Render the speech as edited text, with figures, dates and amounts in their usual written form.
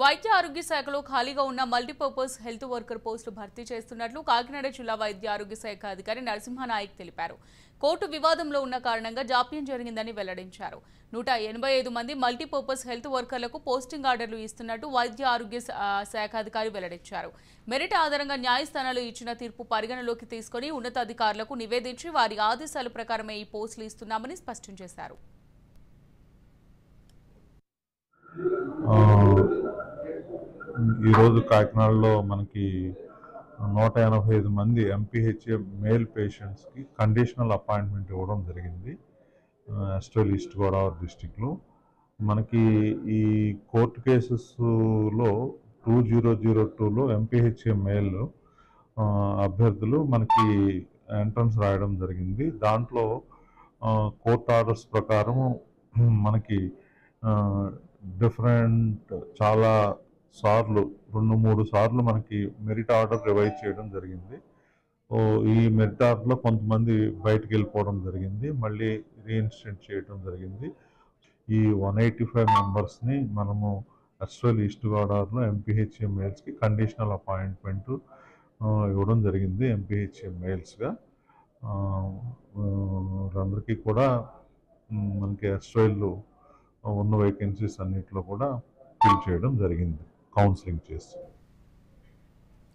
వైద్య ఆరోగ్య శాఖలో ఖాళీగా ఉన్న మల్టీపర్పస్ హెల్త్ వర్కర్ పోస్టులు భర్తీ చేస్తున్నట్లు కాకినాడ జిల్లా వైద్య ఆరోగ్య శాఖ అధికారి నరసింహనాయక్ తెలిపారు. కోర్టు వివాదంలో ఉన్న కారణంగా జాప్యం జరిగిందని వెల్లడించారు. 185 మంది మల్టీపర్పస్ హెల్త్ వర్కర్లకు పోస్టింగ్ ఆర్డర్లు ఇస్తున్నట్టు వైద్య ఆరోగ్య శాఖ అధికారి వెల్లడించారు. మెరిట్ ఆధారంగా న్యాయస్థానాలు ఇచ్చిన తీర్పు పరిగణలోకి తీసుకుని ఉన్నతాధికారులకు నివేదించి వారి ఆదేశాల ప్రకారమే ఈ పోస్టులు ఇస్తున్నామని స్పష్టం చేశారు. ఈరోజు కాకినాడలో మనకి 185 మంది ఎంపీహెచ్ఏ మేల్ పేషెంట్స్కి కండిషనల్ అపాయింట్మెంట్ ఇవ్వడం జరిగింది. ఎస్టోల్ ఈస్ట్ గోదావరి డిస్టిక్లో మనకి ఈ కోర్టు కేసెస్లో 2002లో ఎంపీహెచ్ఏ మేల్ అభ్యర్థులు మనకి ఎంట్రన్స్ రాయడం జరిగింది. దాంట్లో కోర్ట్ ఆర్డర్స్ ప్రకారం మనకి డిఫరెంట్ చాలా సార్లు 2-3 సార్లు మనకి మెరిట్ ఆర్డర్ రివైజ్ చేయడం జరిగింది. ఈ మెరిట్ ఆర్డర్లో కొంతమంది బయటకు వెళ్ళిపోవడం జరిగింది, మళ్ళీ రీఇన్స్టేట్ చేయడం జరిగింది. ఈ 185 మెంబర్స్ని మనము ఎస్టోల్ ఈస్ట్ గోదావరిలో ఎంపీహెచ్ఏ మేల్స్కి కండిషనల్ అపాయింట్మెంట్ ఇవ్వడం జరిగింది. ఎంపీహెచ్ఏ మేల్స్గా అందరికీ కూడా మనకి ఎస్టోల్లో ఉన్న వేకెన్సీస్ అన్నింటిలో కూడా ఫిల్ చేయడం జరిగింది, కౌన్సిలింగ్ చేసి.